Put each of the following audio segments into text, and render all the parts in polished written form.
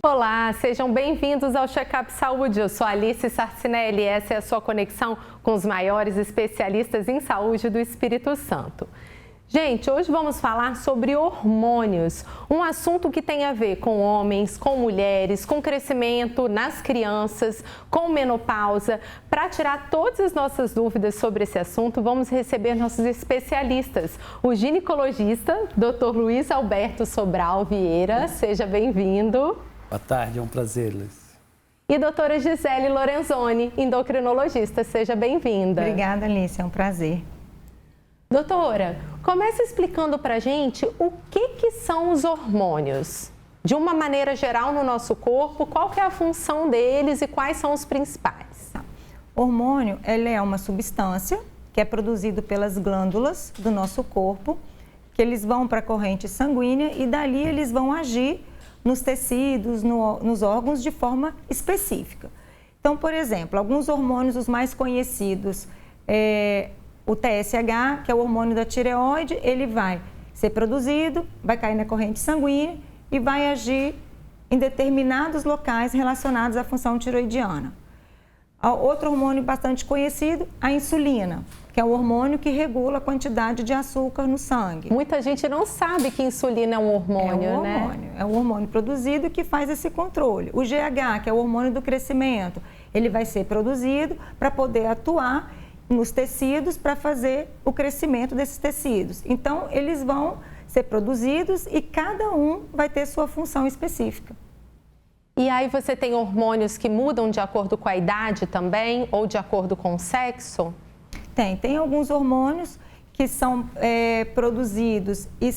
Olá, sejam bem-vindos ao Checkup Saúde. Eu sou Alice Sarcinelli e essa é a sua conexão com os maiores especialistas em saúde do Espírito Santo. Gente, hoje vamos falar sobre hormônios, um assunto que tem a ver com homens, com mulheres, com crescimento nas crianças, com menopausa. Para tirar todas as nossas dúvidas sobre esse assunto, vamos receber nossos especialistas, o ginecologista, Dr. Luiz Alberto Sobral Vieira, seja bem-vindo. Boa tarde, é um prazer, Liz. E doutora Gisele Lorenzoni, endocrinologista, seja bem-vinda. Obrigada, Alice, é um prazer. Doutora, comece explicando pra gente o que são os hormônios. De uma maneira geral no nosso corpo, qual que é a função deles e quais são os principais? O hormônio, ele é uma substância que é produzido pelas glândulas do nosso corpo, que eles vão para a corrente sanguínea e dali eles vão agir nos tecidos, nos órgãos de forma específica. Então, por exemplo, alguns hormônios, os mais conhecidos, o TSH, que é o hormônio da tireoide, ele vai ser produzido, vai cair na corrente sanguínea e vai agir em determinados locais relacionados à função tiroidiana. Outro hormônio bastante conhecido, a insulina, que é o hormônio que regula a quantidade de açúcar no sangue. Muita gente não sabe que insulina é um hormônio, né? É um hormônio produzido que faz esse controle. O GH, que é o hormônio do crescimento, ele vai ser produzido para poder atuar nos tecidos para fazer o crescimento desses tecidos. Então, eles vão ser produzidos e cada um vai ter sua função específica. E aí você tem hormônios que mudam de acordo com a idade também ou de acordo com o sexo? Tem alguns hormônios que são produzidos e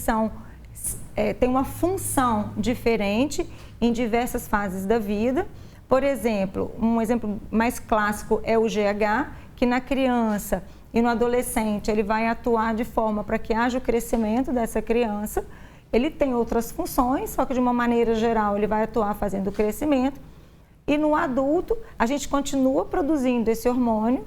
têm uma função diferente em diversas fases da vida. Por exemplo, um exemplo mais clássico é o GH, que na criança e no adolescente ele vai atuar de forma para que haja o crescimento dessa criança. Ele tem outras funções, só que de uma maneira geral ele vai atuar fazendo o crescimento. E no adulto, a gente continua produzindo esse hormônio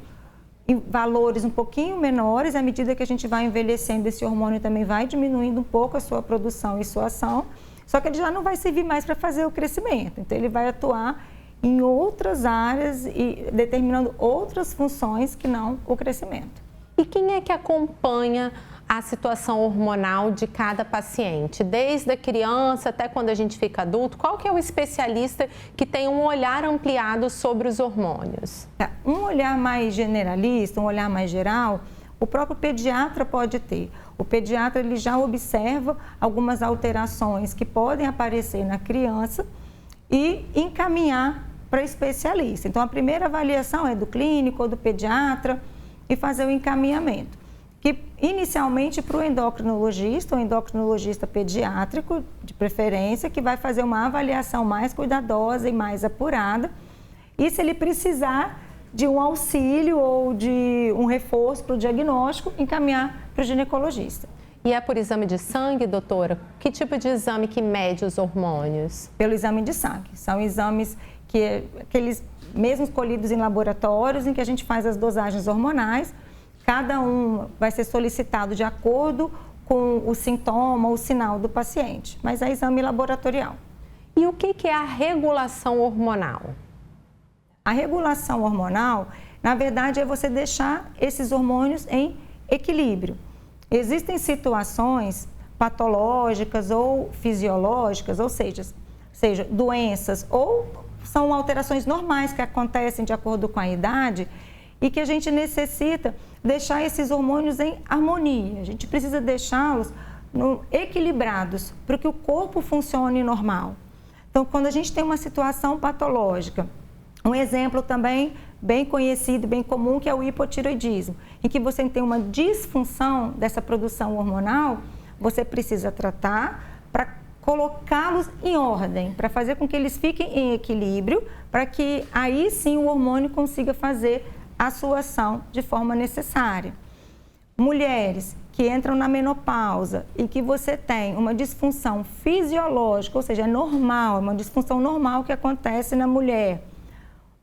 em valores um pouquinho menores. À medida que a gente vai envelhecendo, esse hormônio também vai diminuindo um pouco a sua produção e sua ação. Só que ele já não vai servir mais para fazer o crescimento. Então, ele vai atuar em outras áreas e determinando outras funções que não o crescimento. E quem é que acompanha a situação hormonal de cada paciente? Desde a criança até quando a gente fica adulto, qual que é o especialista que tem um olhar ampliado sobre os hormônios? Um olhar mais generalista, um olhar mais geral, o próprio pediatra pode ter. O pediatra ele já observa algumas alterações que podem aparecer na criança e encaminhar para especialista. Então, a primeira avaliação é do clínico ou do pediatra e fazer o encaminhamento. Que inicialmente para o endocrinologista, ou endocrinologista pediátrico, de preferência, que vai fazer uma avaliação mais cuidadosa e mais apurada. E se ele precisar de um auxílio ou de um reforço para o diagnóstico, encaminhar para o ginecologista. E é por exame de sangue, doutora? Que tipo de exame que mede os hormônios? Pelo exame de sangue. São exames que aqueles mesmos colhidos em laboratórios, em que a gente faz as dosagens hormonais. Cada um vai ser solicitado de acordo com o sintoma, o sinal do paciente, mas é exame laboratorial. E o que é a regulação hormonal? A regulação hormonal, na verdade, é você deixar esses hormônios em equilíbrio. Existem situações patológicas ou fisiológicas, ou seja, doenças ou são alterações normais que acontecem de acordo com a idade e que a gente necessita deixar esses hormônios em harmonia. A gente precisa deixá-los equilibrados para que o corpo funcione normal. Então, quando a gente tem uma situação patológica, um exemplo também bem conhecido, bem comum, que é o hipotireoidismo, em que você tem uma disfunção dessa produção hormonal, você precisa tratar para colocá-los em ordem, para fazer com que eles fiquem em equilíbrio, para que aí sim o hormônio consiga fazer a sua ação de forma necessária. Mulheres que entram na menopausa e que você tem uma disfunção fisiológica, ou seja, é normal, é uma disfunção normal que acontece na mulher.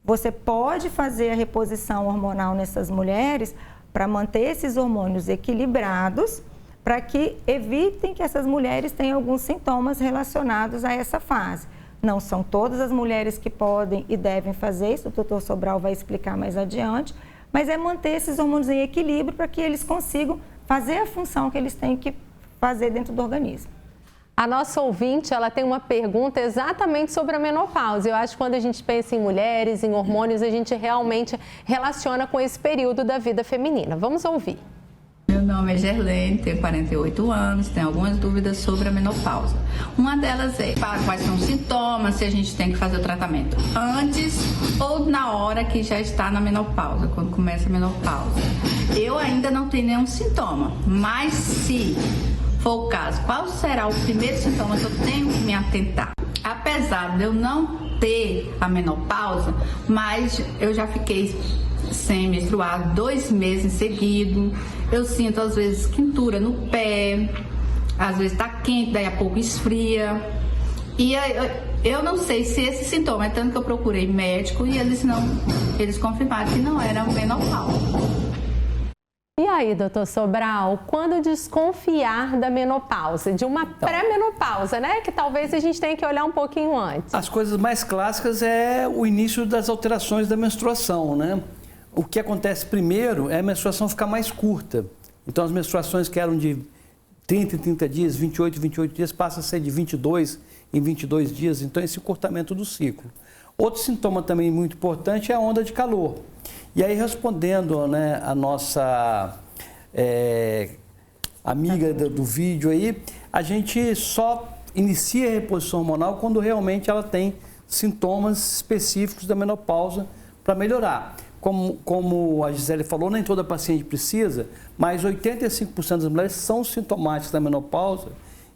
Você pode fazer a reposição hormonal nessas mulheres para manter esses hormônios equilibrados, para que evitem que essas mulheres tenham alguns sintomas relacionados a essa fase. Não são todas as mulheres que podem e devem fazer isso, o doutor Sobral vai explicar mais adiante, mas é manter esses hormônios em equilíbrio para que eles consigam fazer a função que eles têm que fazer dentro do organismo. A nossa ouvinte, ela tem uma pergunta exatamente sobre a menopausa. Eu acho que quando a gente pensa em mulheres, em hormônios, a gente realmente relaciona com esse período da vida feminina. Vamos ouvir. Meu nome é Gerlene, tenho 48 anos, tenho algumas dúvidas sobre a menopausa. Uma delas é quais são os sintomas, se a gente tem que fazer o tratamento antes ou na hora que já está na menopausa, quando começa a menopausa. Eu ainda não tenho nenhum sintoma, mas se for o caso, qual será o primeiro sintoma que eu tenho que me atentar? Apesar de eu não ter a menopausa, mas eu já fiquei sem menstruar 2 meses seguidos. Eu sinto às vezes quentura no pé, às vezes tá quente, daí a pouco esfria. E eu não sei se esse sintoma é tanto que eu procurei médico e eles confirmaram que não era menopausa. E aí, doutor Sobral, quando desconfiar da menopausa, de uma pré-menopausa, né? Que talvez a gente tenha que olhar um pouquinho antes. As coisas mais clássicas é o início das alterações da menstruação, né? O que acontece primeiro é a menstruação ficar mais curta. Então, as menstruações que eram de 30 em 30 dias, 28 em 28 dias, passam a ser de 22 em 22 dias. Então, esse encurtamento do ciclo. Outro sintoma também muito importante é a onda de calor. E aí, respondendo, né, a nossa amiga do vídeo aí, a gente só inicia a reposição hormonal quando realmente ela tem sintomas específicos da menopausa para melhorar. Como a Gisele falou, nem toda paciente precisa, mas 85% das mulheres são sintomáticas da menopausa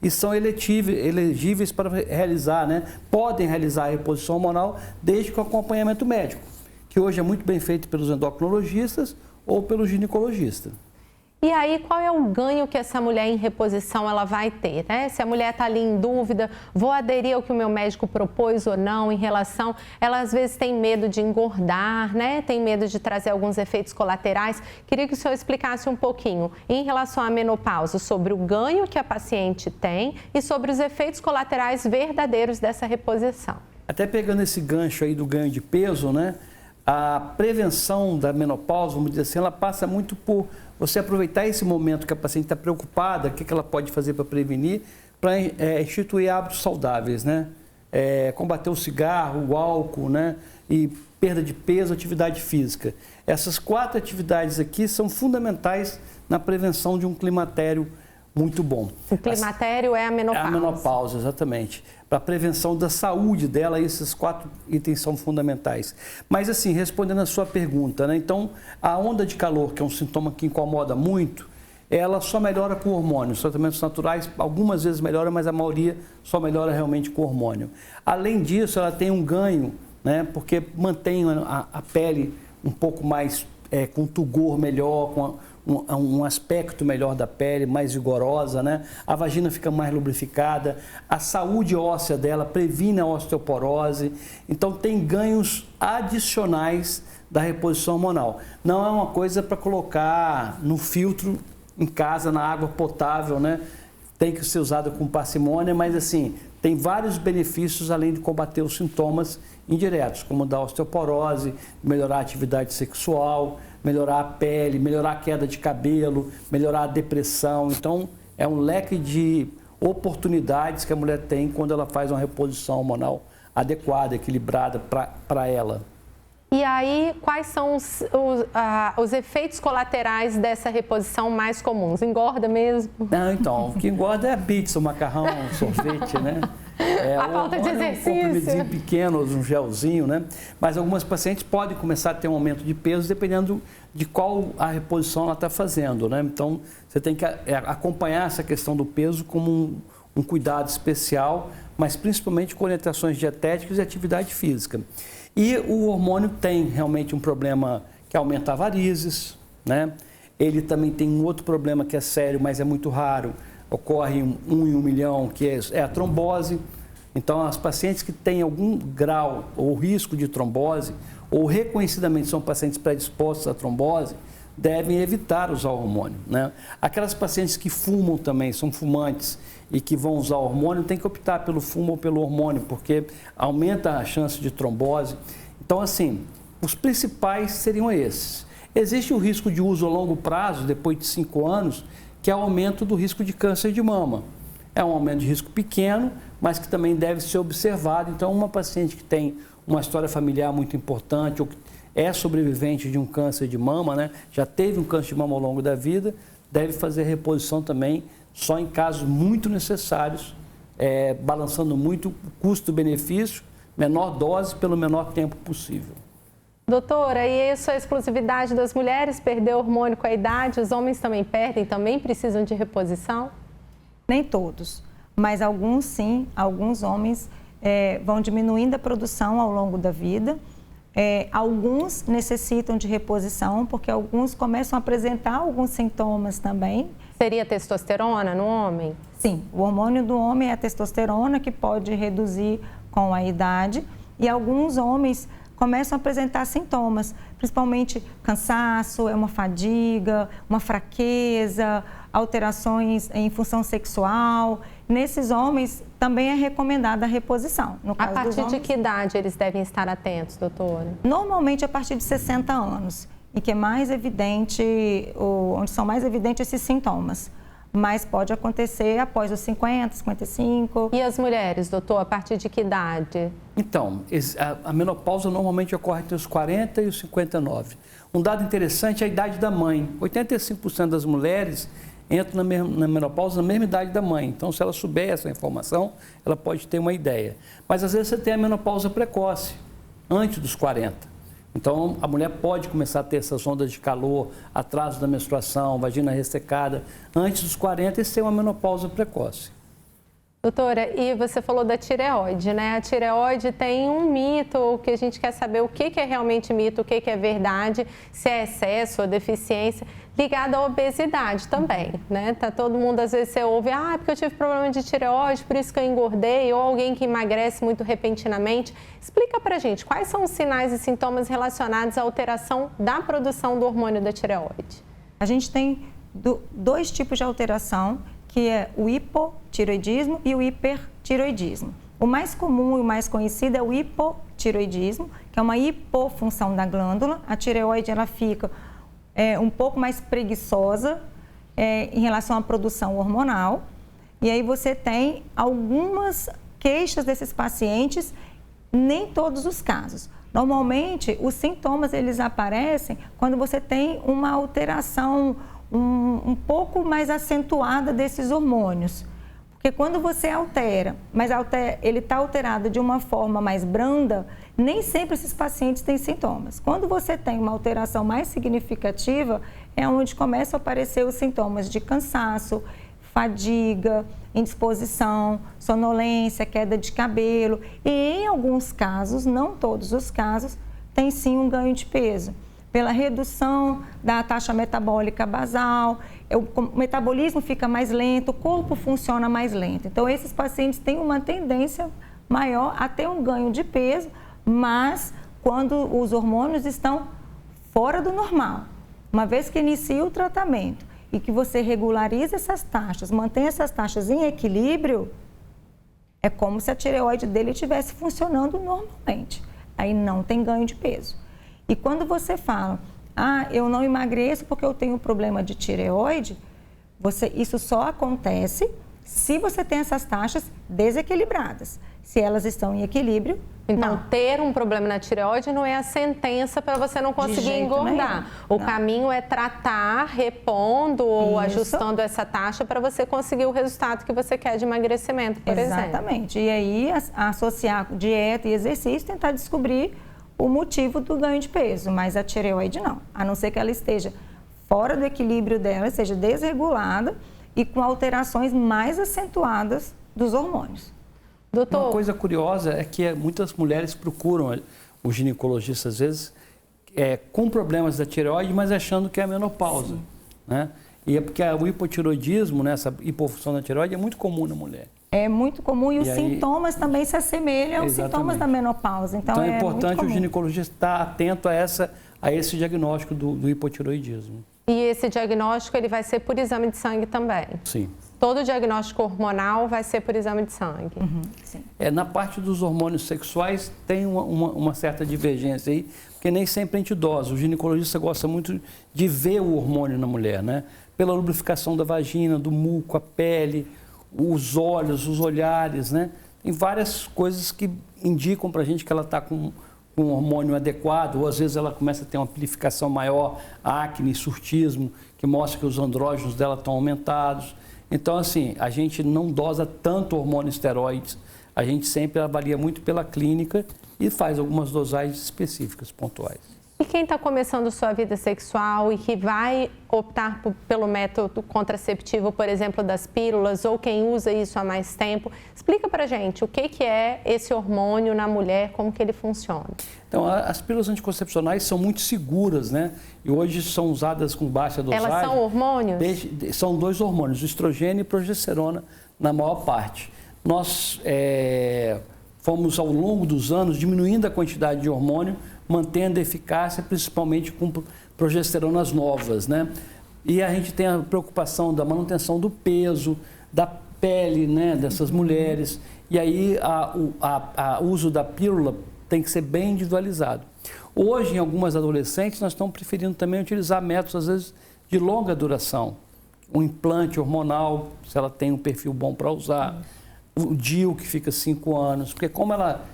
e são elegíveis para realizar, né? Podem realizar a reposição hormonal desde com acompanhamento médico, que hoje é muito bem feito pelos endocrinologistas ou pelo ginecologista. E aí, qual é o ganho que essa mulher em reposição ela vai ter, né? Se a mulher está ali em dúvida, vou aderir ao que o meu médico propôs ou não em relação... Ela às vezes tem medo de engordar, né? Tem medo de trazer alguns efeitos colaterais. Queria que o senhor explicasse um pouquinho em relação à menopausa, sobre o ganho que a paciente tem e sobre os efeitos colaterais verdadeiros dessa reposição. Até pegando esse gancho aí do ganho de peso, né? A prevenção da menopausa, vamos dizer assim, ela passa muito por você aproveitar esse momento que a paciente está preocupada, o que ela pode fazer para prevenir, para instituir hábitos saudáveis, né? Combater o cigarro, o álcool, né? E perda de peso, atividade física. Essas 4 atividades aqui são fundamentais na prevenção de um climatério muito bom. O climatério é a menopausa. É a menopausa, exatamente. Para a prevenção da saúde dela, esses 4 itens são fundamentais. Mas assim, respondendo a sua pergunta, né? Então, a onda de calor, que é um sintoma que incomoda muito, ela só melhora com hormônio. Os tratamentos naturais, algumas vezes melhora, mas a maioria só melhora realmente com hormônio. Além disso, ela tem um ganho, né? Porque mantém a pele um pouco mais com tugor melhor, com um aspecto melhor da pele, mais vigorosa, né? A vagina fica mais lubrificada, a saúde óssea dela previne a osteoporose, então tem ganhos adicionais da reposição hormonal. Não é uma coisa para colocar no filtro em casa, na água potável, né? Tem que ser usada com parcimônia, mas assim, tem vários benefícios além de combater os sintomas indiretos, como da osteoporose, melhorar a atividade sexual, melhorar a pele, melhorar a queda de cabelo, melhorar a depressão. Então, é um leque de oportunidades que a mulher tem quando ela faz uma reposição hormonal adequada, equilibrada para ela. E aí, quais são os efeitos colaterais dessa reposição mais comuns? Engorda mesmo? Não, então, o que engorda é a pizza, o macarrão, o sorvete, né? A falta de exercício. Um comprimidozinho pequeno, um gelzinho, né? Mas algumas pacientes podem começar a ter um aumento de peso dependendo de qual a reposição ela está fazendo, né? Então, você tem que acompanhar essa questão do peso como um cuidado especial, mas principalmente com orientações dietéticas e atividade física. E o hormônio tem realmente um problema que aumenta varizes, né? Ele também tem um outro problema que é sério, mas é muito raro, ocorre 1 em 1 milhão, que é a trombose. Então, as pacientes que têm algum grau ou risco de trombose, ou reconhecidamente são pacientes predispostos à trombose, devem evitar usar hormônio, né? Aquelas pacientes que fumam também, são fumantes e que vão usar hormônio, tem que optar pelo fumo ou pelo hormônio, porque aumenta a chance de trombose. Então, assim, os principais seriam esses. Existe o risco de uso a longo prazo, depois de 5 anos, que é o aumento do risco de câncer de mama. É um aumento de risco pequeno, mas que também deve ser observado. Então, uma paciente que tem uma história familiar muito importante ou que é sobrevivente de um câncer de mama, né, já teve um câncer de mama ao longo da vida, deve fazer reposição também só em casos muito necessários, balançando muito o custo-benefício, menor dose pelo menor tempo possível. Doutora, e isso é exclusividade das mulheres, perder hormônio com a idade? Os homens também perdem, também precisam de reposição? Nem todos, mas alguns sim, alguns homens vão diminuindo a produção ao longo da vida. Alguns necessitam de reposição, porque alguns começam a apresentar alguns sintomas também. Seria testosterona no homem? Sim, o hormônio do homem é a testosterona, que pode reduzir com a idade, e alguns homens começam a apresentar sintomas, principalmente cansaço, uma fadiga, uma fraqueza, alterações em função sexual. Nesses homens também é recomendada a reposição. No caso a partir dos homens, de que idade eles devem estar atentos, doutora? Normalmente a partir de 60 anos, e que é mais evidente, onde são mais evidentes esses sintomas. Mas pode acontecer após os 50, 55. E as mulheres, doutor, a partir de que idade? Então, a menopausa normalmente ocorre entre os 40 e os 59. Um dado interessante é a idade da mãe. 85% das mulheres entram na menopausa na mesma idade da mãe. Então, se ela souber essa informação, ela pode ter uma ideia. Mas, às vezes, você tem a menopausa precoce, antes dos 40. Então, a mulher pode começar a ter essas ondas de calor, atraso da menstruação, vagina ressecada, antes dos 40 e ser uma menopausa precoce. Doutora, e você falou da tireoide, né? A tireoide tem um mito, que a gente quer saber o que é realmente mito, o que é verdade, se é excesso ou deficiência, ligado à obesidade também, né? Tá todo mundo, às vezes você ouve, porque eu tive problema de tireoide, por isso que eu engordei, ou alguém que emagrece muito repentinamente. Explica pra gente, quais são os sinais e sintomas relacionados à alteração da produção do hormônio da tireoide? A gente tem dois tipos de alteração, que é o hipotireoidismo e o hipertireoidismo. O mais comum e o mais conhecido é o hipotireoidismo, que é uma hipofunção da glândula. A tireoide ela fica um pouco mais preguiçosa em relação à produção hormonal. E aí você tem algumas queixas desses pacientes, nem todos os casos. Normalmente, os sintomas eles aparecem quando você tem uma alteração um pouco mais acentuada desses hormônios. Porque quando você altera, mas ele está alterado de uma forma mais branda, nem sempre esses pacientes têm sintomas. Quando você tem uma alteração mais significativa, é onde começam a aparecer os sintomas de cansaço, fadiga, indisposição, sonolência, queda de cabelo. E em alguns casos, não todos os casos, tem sim um ganho de peso. Pela redução da taxa metabólica basal, o metabolismo fica mais lento, o corpo funciona mais lento. Então, esses pacientes têm uma tendência maior a ter um ganho de peso, mas quando os hormônios estão fora do normal. Uma vez que inicia o tratamento e que você regulariza essas taxas, mantém essas taxas em equilíbrio, é como se a tireoide dele estivesse funcionando normalmente. Aí não tem ganho de peso. E quando você fala, eu não emagreço porque eu tenho problema de tireoide, isso só acontece se você tem essas taxas desequilibradas. Se elas estão em equilíbrio, então, não. Ter um problema na tireoide não é a sentença para você não conseguir engordar. O caminho é tratar, repondo ou ajustando essa taxa para você conseguir o resultado que você quer de emagrecimento, por exemplo. Exatamente. E aí, associar dieta e exercício, tentar descobrir o motivo do ganho de peso, mas a tireoide não, a não ser que ela esteja fora do equilíbrio dela, seja desregulada e com alterações mais acentuadas dos hormônios. Doutor, uma coisa curiosa é que muitas mulheres procuram o ginecologista, às vezes, com problemas da tireoide, mas achando que é a menopausa, né? E é porque o hipotireoidismo, né, essa hipofunção da tireoide é muito comum na mulher. É muito comum e os sintomas também se assemelham aos sintomas da menopausa. Então é importante o ginecologista estar atento a essa a esse diagnóstico do hipotireoidismo. E esse diagnóstico ele vai ser por exame de sangue também? Sim. Todo diagnóstico hormonal vai ser por exame de sangue? Sim. Na parte dos hormônios sexuais tem uma certa divergência aí, porque nem sempre a gente dosa. O ginecologista gosta muito de ver o hormônio na mulher, né? Pela lubrificação da vagina, do muco, a pele, os olhos, os olhares, né? Tem várias coisas que indicam para a gente que ela está com um hormônio adequado, ou às vezes ela começa a ter uma amplificação maior, acne, surtismo, que mostra que os andrógenos dela estão aumentados. Então, assim, a gente não dosa tanto hormônio esteroides, a gente sempre avalia muito pela clínica e faz algumas dosagens específicas, pontuais. E quem está começando sua vida sexual e que vai optar pelo método contraceptivo, por exemplo, das pílulas, ou quem usa isso há mais tempo, explica pra gente o que é esse hormônio na mulher, como que ele funciona. Então, as pílulas anticoncepcionais são muito seguras, né? E hoje são usadas com baixa dosagem. Elas são hormônios? São 2 hormônios, estrogênio e progesterona, na maior parte. Nós fomos, ao longo dos anos, diminuindo a quantidade de hormônio, mantendo a eficácia, principalmente com progesteronas novas, né? E a gente tem a preocupação da manutenção do peso, da pele, né, dessas mulheres. E aí o uso da pílula tem que ser bem individualizado. Hoje, em algumas adolescentes, nós estamos preferindo também utilizar métodos, às vezes, de longa duração. Um implante hormonal, se ela tem um perfil bom para usar. O DIU, que fica 5 anos. Porque como ela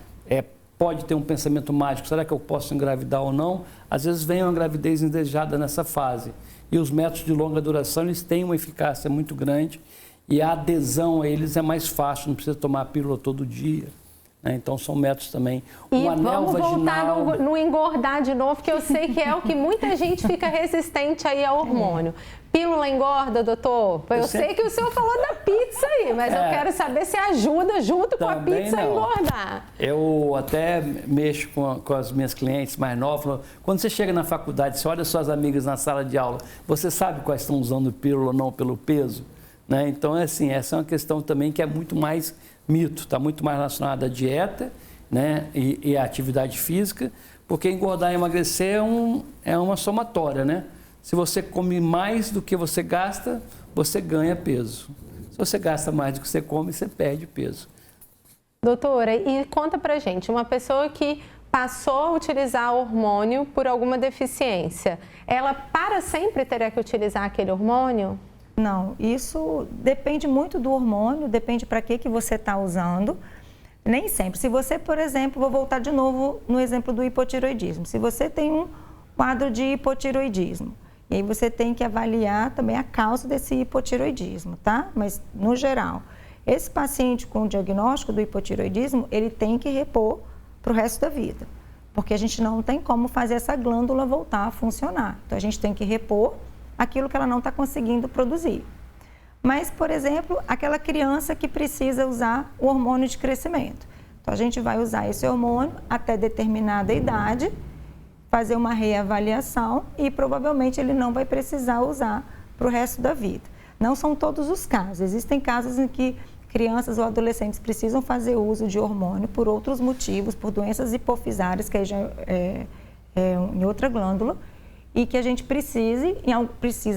pode ter um pensamento mágico, será que eu posso engravidar ou não? Às vezes vem uma gravidez indesejada nessa fase. E os métodos de longa duração, eles têm uma eficácia muito grande e a adesão a eles é mais fácil, não precisa tomar a pílula todo dia. Então, são métodos também. E vamos voltar no engordar de novo, que eu sei que é o que muita gente fica resistente aí ao hormônio. Pílula engorda, doutor? Eu sei que o senhor falou da pizza aí, mas eu quero saber se ajuda junto com a pizza a engordar. Eu até mexo com as minhas clientes mais novas. Quando você chega na faculdade, você olha suas amigas na sala de aula, você sabe quais estão usando pílula ou não pelo peso? Né? Então, assim, essa é uma questão também que é muito mais mito, está muito mais relacionada à dieta, né, e à atividade física, porque engordar e emagrecer é uma somatória, né? Se você come mais do que você gasta, você ganha peso. Se você gasta mais do que você come, você perde peso. Doutora, e conta pra gente, uma pessoa que passou a utilizar hormônio por alguma deficiência, ela para sempre terá que utilizar aquele hormônio? Não, isso depende muito do hormônio, depende para que você está usando. Nem sempre. Se você, por exemplo, vou voltar de novo no exemplo do hipotireoidismo. Se você tem um quadro de hipotireoidismo, e aí você tem que avaliar também a causa desse hipotireoidismo, tá? Mas, no geral, esse paciente com o diagnóstico do hipotireoidismo, ele tem que repor para o resto da vida. Porque a gente não tem como fazer essa glândula voltar a funcionar. Então, a gente tem que repor aquilo que ela não está conseguindo produzir. Mas, por exemplo, aquela criança que precisa usar o hormônio de crescimento. Então, a gente vai usar esse hormônio até determinada idade, fazer uma reavaliação e provavelmente ele não vai precisar usar para o resto da vida. Não são todos os casos. Existem casos em que crianças ou adolescentes precisam fazer uso de hormônio por outros motivos, por doenças hipofisárias, que aí já é em outra glândula, e que a gente precisa,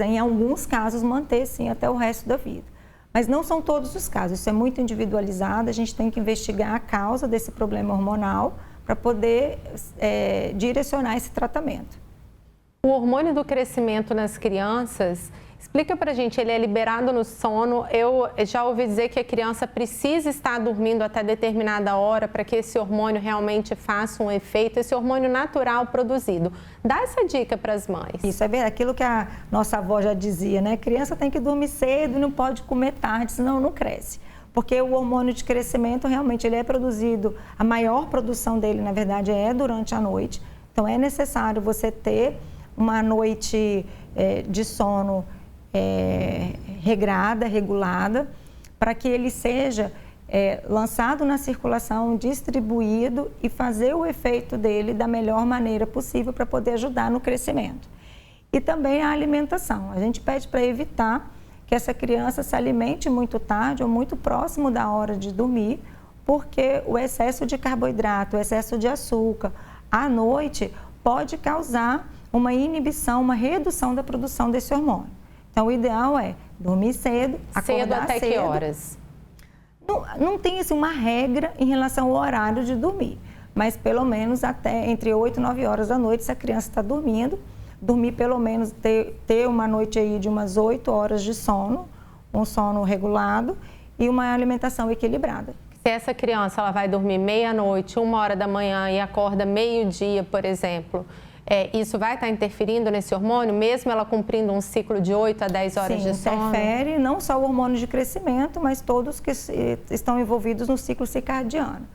em alguns casos, manter, sim, até o resto da vida. Mas não são todos os casos, isso é muito individualizado, a gente tem que investigar a causa desse problema hormonal para poder direcionar esse tratamento. O hormônio do crescimento nas crianças, explica pra gente, ele é liberado no sono. Eu já ouvi dizer que a criança precisa estar dormindo até determinada hora para que esse hormônio realmente faça um efeito, esse hormônio natural produzido. Dá essa dica para as mães. Isso é bem aquilo que a nossa avó já dizia, né? Criança tem que dormir cedo e não pode comer tarde, senão não cresce. Porque o hormônio de crescimento realmente ele é produzido, a maior produção dele, na verdade, é durante a noite. Então, é necessário você ter uma noite de sono regrada, regulada, para que ele seja lançado na circulação, distribuído e fazer o efeito dele da melhor maneira possível para poder ajudar no crescimento. E também a alimentação. A gente pede para evitar que essa criança se alimente muito tarde ou muito próximo da hora de dormir, porque o excesso de carboidrato, o excesso de açúcar à noite pode causar uma inibição, uma redução da produção desse hormônio. Então, o ideal é dormir cedo, acordar até cedo. Que horas? Não tem assim, uma regra em relação ao horário de dormir, mas pelo menos até entre 8 e 9 horas da noite, se a criança está dormindo, dormir pelo menos, ter uma noite aí de umas 8 horas de sono, um sono regulado e uma alimentação equilibrada. Se essa criança ela vai dormir meia-noite, 1h da manhã e acorda meio-dia, por exemplo, isso vai estar interferindo nesse hormônio, mesmo ela cumprindo um ciclo de 8 a 10 horas de sono? Sim, interfere não só o hormônio de crescimento, mas todos que estão envolvidos no ciclo circadiano.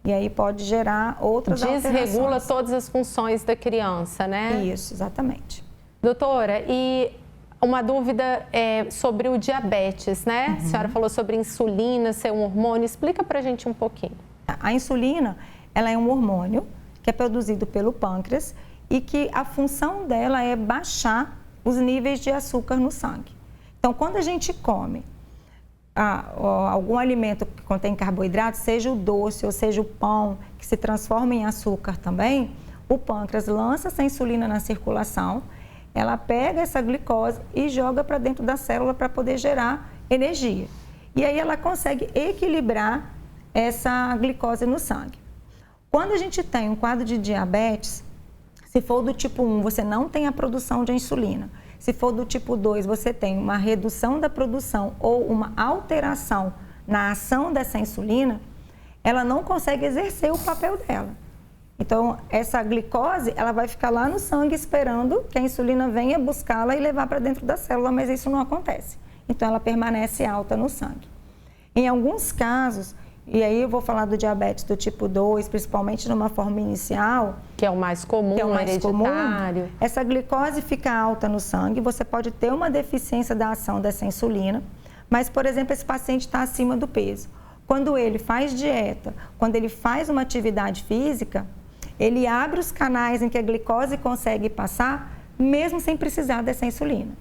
E aí pode gerar outras alterações. Desregula todas as funções da criança, né? Isso, exatamente. Doutora, e uma dúvida sobre o diabetes, né? A senhora falou sobre insulina ser um hormônio. Explica pra gente um pouquinho. A insulina, ela é um hormônio que é produzido pelo pâncreas e que a função dela é baixar os níveis de açúcar no sangue. Então, quando a gente come algum alimento que contém carboidrato, seja o doce ou seja o pão, que se transforma em açúcar também, o pâncreas lança essa insulina na circulação, ela pega essa glicose e joga para dentro da célula para poder gerar energia. E aí ela consegue equilibrar essa glicose no sangue. Quando a gente tem um quadro de diabetes, se for do tipo 1, você não tem a produção de insulina. Se for do tipo 2, você tem uma redução da produção ou uma alteração na ação dessa insulina, ela não consegue exercer o papel dela. Então, essa glicose, ela vai ficar lá no sangue esperando que a insulina venha buscá-la e levar para dentro da célula, mas isso não acontece. Então, ela permanece alta no sangue. Em alguns casos, e aí eu vou falar do diabetes do tipo 2, principalmente numa forma inicial. Que é o mais comum, hereditário. Essa glicose fica alta no sangue, você pode ter uma deficiência da ação dessa insulina, mas, por exemplo, esse paciente está acima do peso. Quando ele faz dieta, quando ele faz uma atividade física, ele abre os canais em que a glicose consegue passar, mesmo sem precisar dessa insulina.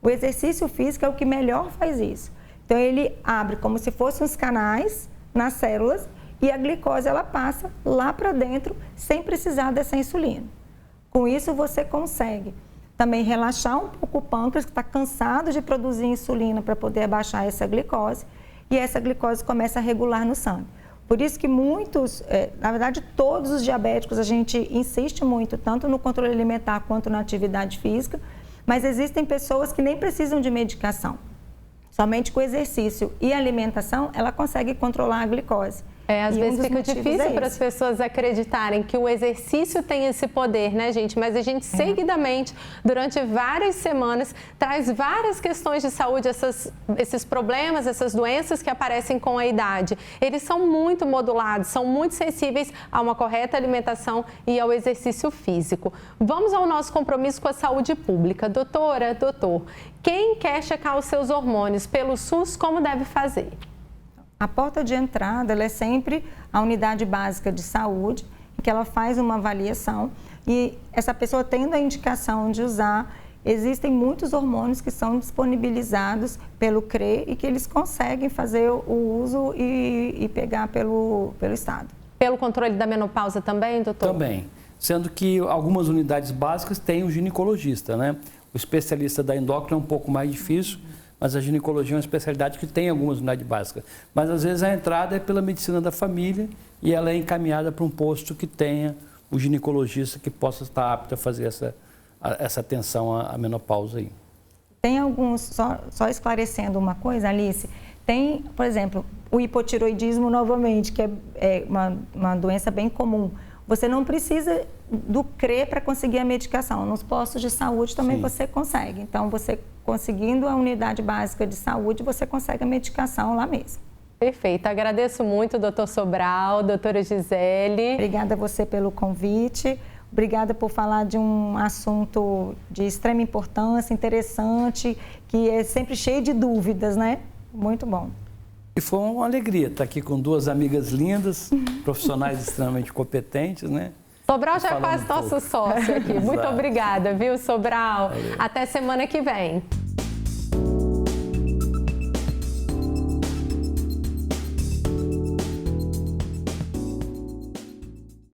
O exercício físico é o que melhor faz isso. Então, ele abre como se fossem os canais nas células e a glicose ela passa lá para dentro sem precisar dessa insulina. Com isso você consegue também relaxar um pouco o pâncreas que está cansado de produzir insulina para poder abaixar essa glicose e essa glicose começa a regular no sangue. Por isso que muitos, na verdade todos os diabéticos a gente insiste muito tanto no controle alimentar quanto na atividade física, mas existem pessoas que nem precisam de medicação. Somente com exercício e alimentação, ela consegue controlar a glicose. Às vezes fica difícil para as pessoas acreditarem que o exercício tem esse poder, né, gente? Mas a gente seguidamente, durante várias semanas, traz várias questões de saúde, esses problemas, essas doenças que aparecem com a idade. Eles são muito modulados, são muito sensíveis a uma correta alimentação e ao exercício físico. Vamos ao nosso compromisso com a saúde pública. Doutora, doutor, quem quer checar os seus hormônios pelo SUS, como deve fazer? A porta de entrada ela é sempre a unidade básica de saúde, em que ela faz uma avaliação e essa pessoa tendo a indicação de usar, existem muitos hormônios que são disponibilizados pelo CRE e que eles conseguem fazer o uso e pegar pelo Estado. Pelo controle da menopausa também, doutor? Também, sendo que algumas unidades básicas têm o ginecologista, né? O especialista da endócrina é um pouco mais difícil, mas a ginecologia é uma especialidade que tem algumas unidades básicas. Mas às vezes a entrada é pela medicina da família e ela é encaminhada para um posto que tenha o ginecologista que possa estar apto a fazer essa atenção à menopausa aí. Tem alguns, só esclarecendo uma coisa, Alice, tem, por exemplo, o hipotiroidismo novamente, que é uma doença bem comum. Você não precisa do CRE para conseguir a medicação. Nos postos de saúde também você consegue. Então, você conseguindo a unidade básica de saúde, você consegue a medicação lá mesmo. Perfeito. Agradeço muito, doutor Sobral, doutora Gisele. Obrigada a você pelo convite. Obrigada por falar de um assunto de extrema importância, interessante, que é sempre cheio de dúvidas, né? Muito bom. E foi uma alegria estar aqui com duas amigas lindas, profissionais extremamente competentes, né? Sobral já é quase nosso sócio aqui. Muito obrigada, viu, Sobral? Valeu. Até semana que vem.